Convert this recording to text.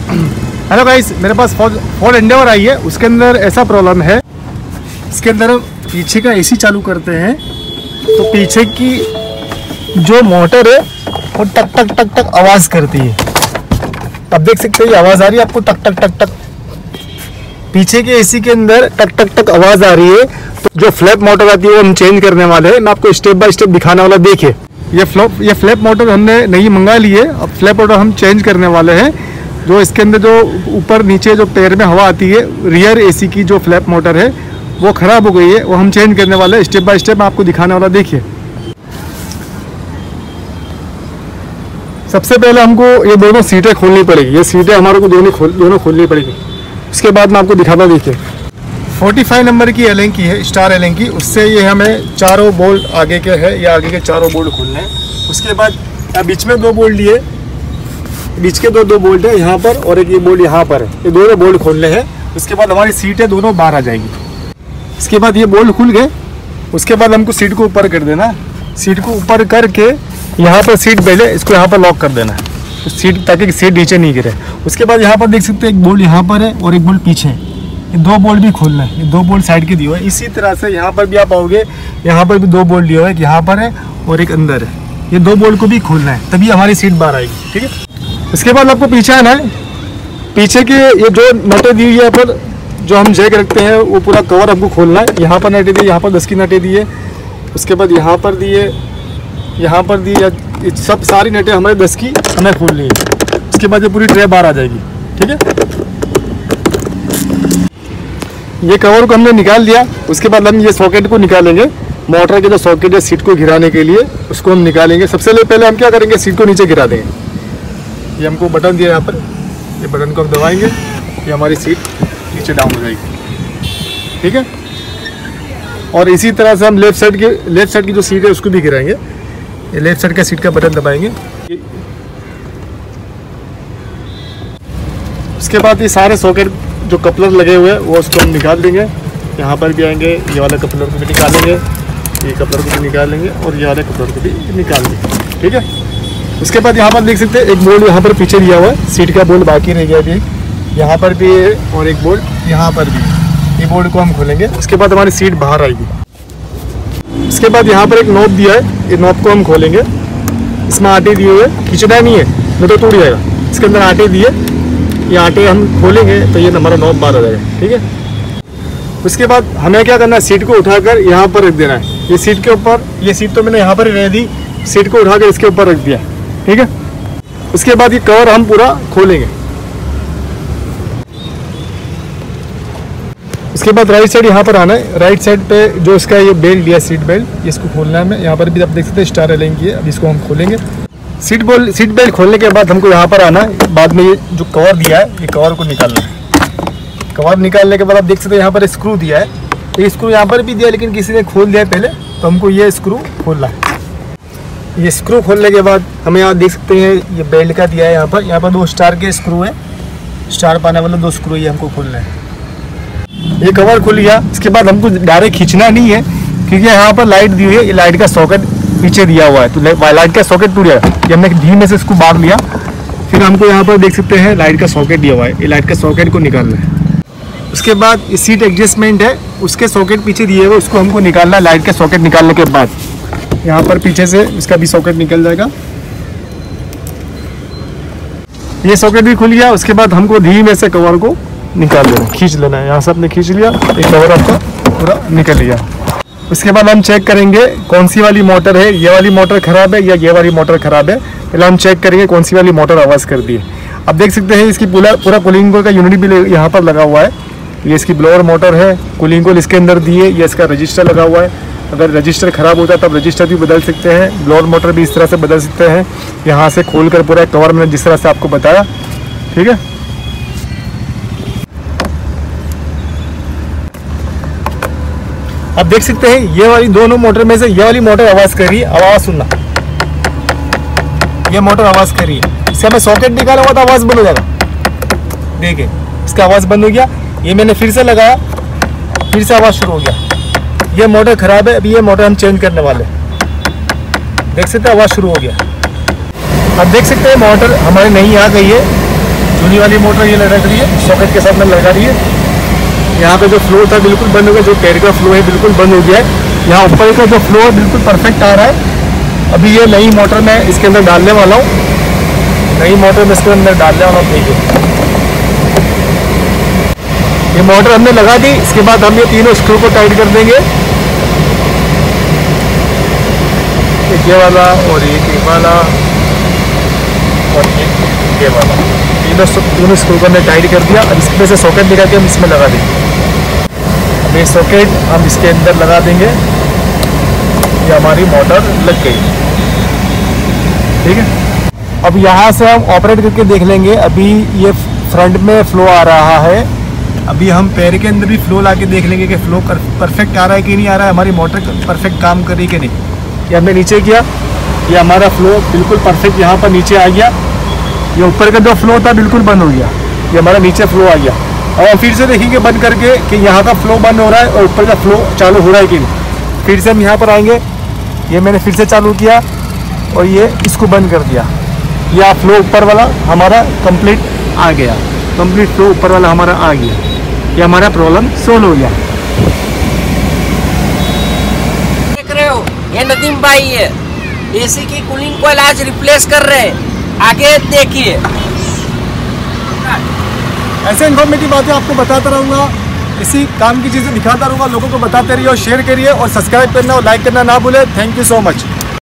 Hello guys, मेरे पास Ford Endeavour आई है। उसके अंदर ऐसा प्रॉब्लम है, इसके अंदर पीछे का एसी चालू करते हैं तो पीछे की जो मोटर है वो टक टक टक टक आवाज़ करती है। अब देख सकते हैं ये आवाज़ आ रही है आपको, टक टक टक टक। पीछे के एसी के अंदर टक टक टक आवाज़ आ रही है। तो जो फ्लैप मोटर आती है वो हम चेंज करने वाले हैं। मैं आपको स्टेप बाय स्टेप दिखाने वाला। देखिए ये फ्लैप मोटर हमने नई मंगा ली है। अब फ्लैप मोटर हम चेंज करने वाले हैं। जो इसके अंदर जो ऊपर नीचे जो पैर में हवा आती है, रियर एसी की जो फ्लैप मोटर है वो ख़राब हो गई है, वो हम चेंज करने वाले हैं। स्टेप बाय स्टेप मैं आपको दिखाने वाला। देखिए सबसे पहले हमको ये दोनों सीटें खोलनी पड़ेगी। ये सीटें हमारे को दोनों खोलनी पड़ेगी। उसके बाद मैं आपको दिखाता। देखिए 45 नंबर की एलेंकी है, स्टार एलेंकी। उससे ये हमें चारों बोल्ट आगे के है, ये आगे के चारों बोल्ट खोलने हैं। उसके बाद बीच में 2 बोल्ट लिए, बीच के दो बोल्ट है यहाँ पर और एक ये बोल्ट यहाँ पर है। ये दोनों बोल्ट खोलने हैं। उसके बाद हमारी सीटें दोनों बाहर आ जाएगी। इसके बाद ये बोल्ट खुल गए। उसके बाद हमको सीट को ऊपर कर देना। सीट को ऊपर करके यहाँ पर सीट पहले इसको यहाँ पर लॉक कर देना है, तो सीट ताकि सीट नीचे नहीं गिरे। उसके बाद यहाँ पर देख सकते हैं एक बोल्ट यहाँ पर है और एक बोल्ट पीछे है। ये 2 बोल्ट भी खोलना है। ये 2 बोल्ट साइड के दिए हुए हैं। इसी तरह से यहाँ पर भी आप आओगे, यहाँ पर भी 2 बोल्ट दिए हुए हैं, यहाँ पर है और एक अंदर है। ये 2 बोल्ट को भी खोलना है, तभी हमारी सीट बाहर आएगी। ठीक है। उसके बाद आपको पीछे आना है। पीछे के ये जो नटें दी हुई है पर जो हम जैक रखते हैं वो पूरा कवर हमको खोलना है। यहाँ पर नटें दी, यहाँ पर 10 की नटें दी है। उसके बाद यहाँ पर दिए, यहाँ पर दिए, सब सारी नटें हमारे 10 की हमें खोलनी है। उसके बाद ये पूरी ट्रे बाहर आ जाएगी। ठीक है। ये कवर को हमने निकाल दिया। उसके बाद हम ये सॉकेट को निकालेंगे। मोटर के जो सॉकेट है सीट को गिराने के लिए, उसको हम निकालेंगे। सबसे पहले हम क्या करेंगे, सीट को नीचे गिरा देंगे। ये हमको बटन दिया यहाँ पर, ये बटन को हम दबाएंगे, ये हमारी सीट नीचे डाउन हो जाएगी। ठीक है। और इसी तरह से हम लेफ्ट साइड की जो सीट है उसको भी गिराएंगे। ये लेफ्ट साइड का सीट का बटन दबाएंगे। उसके बाद ये सारे सॉकेट जो कपलर लगे हुए हैं वो उसको हम निकाल देंगे। यहाँ पर भी आएंगे, ये वाले कपलर को भी निकालेंगे, ये कपलर को भी निकालेंगे और ये वाले कपलर को भी निकाल देंगे। ठीक है। उसके बाद यहाँ पर देख सकते हैं एक बोल्ट यहाँ पर पीछे दिया हुआ है, सीट का बोल्ट बाकी रह गया अभी। यहाँ पर भी है और एक बोल्ट यहाँ पर भी। ये बोल्ट को हम खोलेंगे। उसके बाद हमारी सीट बाहर आएगी। उसके बाद यहाँ पर एक नॉब दिया है, ये नॉब को हम खोलेंगे। इसमें आटे दिए हुए, खींचना नहीं है नहीं तो टूट जाएगा। इसके अंदर आटे दिए, ये आटे हम खोलेंगे तो ये हमारा नॉब बाहर आ जाएगा। ठीक है। उसके बाद हमें क्या करना है, सीट को उठाकर यहाँ पर रख देना है। ये सीट के ऊपर, ये सीट तो मैंने यहाँ पर ही रह दी, सीट को उठाकर इसके ऊपर रख दिया। ठीक है। उसके बाद ये कवर हम पूरा खोलेंगे। उसके बाद राइट साइड यहाँ पर आना है। राइट साइड पे जो इसका ये बेल्ट दिया, सीट बेल्ट, इसको खोलना है हमें। यहाँ पर भी आप देख सकते हैं स्टार एलेंकी है। अब इसको हम खोलेंगे। सीट बेल्ट खोलने के बाद हमको यहाँ पर आना है। बाद में ये जो कवर दिया है, ये कवर को निकालना है। कवर निकालने के बाद आप देख सकते हैं यहाँ पर स्क्रू दिया है। ये स्क्रू यहाँ पर भी दिया, लेकिन किसी ने खोल दिया है पहले, तो हमको ये स्क्रू खोलना है। ये स्क्रू खोलने के बाद हमें यहाँ देख सकते हैं ये बेल्ट का दिया है। यहाँ पर 2 स्टार के स्क्रू है, स्टार पाने वाले 2 स्क्रू ये हमको खोलना है। ये कवर खुल गया। इसके बाद हमको डायरेक्ट खींचना नहीं है, क्योंकि यहाँ पर लाइट दी हुई है। ये लाइट का सॉकेट पीछे दिया हुआ है, तो लाइट का सॉकेट टूट जाएगा। ये हमने धीमे से इसको बांध लिया। फिर हमको यहाँ पर देख सकते हैं लाइट का सॉकेट दिया हुआ है। ये लाइट का सॉकेट को निकालना है। उसके बाद ये सीट एडजस्टमेंट है, उसके सॉकेट पीछे दिए हुए, उसको हमको निकालना है। लाइट का सॉकेट निकालने के बाद यहाँ पर पीछे से इसका भी सॉकेट निकल जाएगा। ये सॉकेट भी खुल गया। उसके बाद हमको धीमे से कवर को निकाल लेना, खींच लेना है। यहाँ से आपने खींच लिया, ये कवर आपका पूरा निकल लिया। उसके बाद हम चेक करेंगे कौन सी वाली मोटर है, ये वाली मोटर ख़राब है या ये वाली मोटर ख़राब है। पहले हम चेक करेंगे कौन सी वाली मोटर आवाज़ कर दी है। अब देख सकते हैं इसकी पूरा कूलिंग का यूनिट भी यहाँ पर लगा हुआ है। ये इसकी ब्लोअर मोटर है, कूलिंग कोल इसके अंदर दी है। ये इसका रजिस्टर लगा हुआ है। अगर रजिस्टर ख़राब होता है तब रजिस्टर भी बदल सकते हैं। ब्लोअर मोटर भी इस तरह से बदल सकते हैं, यहाँ से खोल कर पूरा कवर मैंने जिस तरह से आपको बताया। ठीक है। अब देख सकते हैं ये वाली दोनों मोटर में से ये वाली मोटर आवाज़ कर रही है। आवाज़ सुनना, ये मोटर आवाज़ कर रही है। इससे हमें सॉकेट निकाला हुआ तो आवाज़ बंद हो जाएगा। देखिए इसका आवाज़ बंद हो गया। ये मैंने फिर से लगाया, फिर से आवाज़ शुरू हो गया। ये मोटर ख़राब है, अभी ये मोटर हम चेंज करने वाले हैं। देख सकते हैं आवाज़ शुरू हो गया। अब देख सकते हैं मोटर हमारी नई आ गई है। धुनी वाली मोटर ये लटक रही है, सॉकेट के साथ में लगा रही है। यहाँ पे जो फ्लो था बिल्कुल बंद हो गया, जो पैर का फ्लो है बिल्कुल बंद हो गया है। यहाँ ऊपर का जो फ्लो है बिल्कुल परफेक्ट आ रहा है। अभी ये नई मोटर मैं इसके अंदर डालने वाला हूँ, नई मोटर मैं इसके अंदर डालने वाला हूँ। देखिए ये मोटर हमने लगा दी, इसके बाद हम ये तीनों स्क्रू को टाइट कर देंगे, ये वाला और ये वाला और ये वाला, तीनों स्क्रू को हमने टाइट कर दिया। अब इसमें से सॉकेट निकाल के हम इसमें लगा देंगे। अब ये सॉकेट हम इसके अंदर लगा देंगे, ये हमारी मोटर लग गई, ठीक है। अब यहाँ से हम ऑपरेट करके देख लेंगे। अभी ये फ्रंट में फ्लो आ रहा है, अभी हम पैर के अंदर भी फ्लो ला के देख लेंगे कि फ्लो परफेक्ट आ रहा है कि नहीं आ रहा है, हमारी मोटर परफेक्ट काम कर रही कि नहीं। ये हमने नीचे किया, ये हमारा फ्लो बिल्कुल परफेक्ट यहाँ पर नीचे आ गया। ये ऊपर का जो फ्लो था बिल्कुल बंद हो गया, ये हमारा नीचे फ्लो आ गया। और हम फिर से देखेंगे बंद करके कि यहाँ का फ्लो बंद हो रहा है और ऊपर का फ्लो चालू हो रहा है कि नहीं। फिर से हम यहाँ पर आएंगे, ये मैंने फिर से चालू किया और ये इसको बंद कर दिया। यह फ्लो ऊपर वाला हमारा कंप्लीट आ गया, कंप्लीट फ्लो ऊपर वाला हमारा आ गया। ये हमारा प्रॉब्लम सोल्व हो गया। देख रहे हो ये नदीम भाई है, एसी की कूलिंग कॉइल आज रिप्लेस कर रहे हैं। आगे देखिए, ऐसे इन्फॉर्मेटिव बातें आपको बताता रहूँगा, इसी काम की चीज़ें दिखाता रहूँगा, लोगों को बताते रहिए और शेयर करिए और सब्सक्राइब करना और लाइक करना ना भूलें। Thank you so much.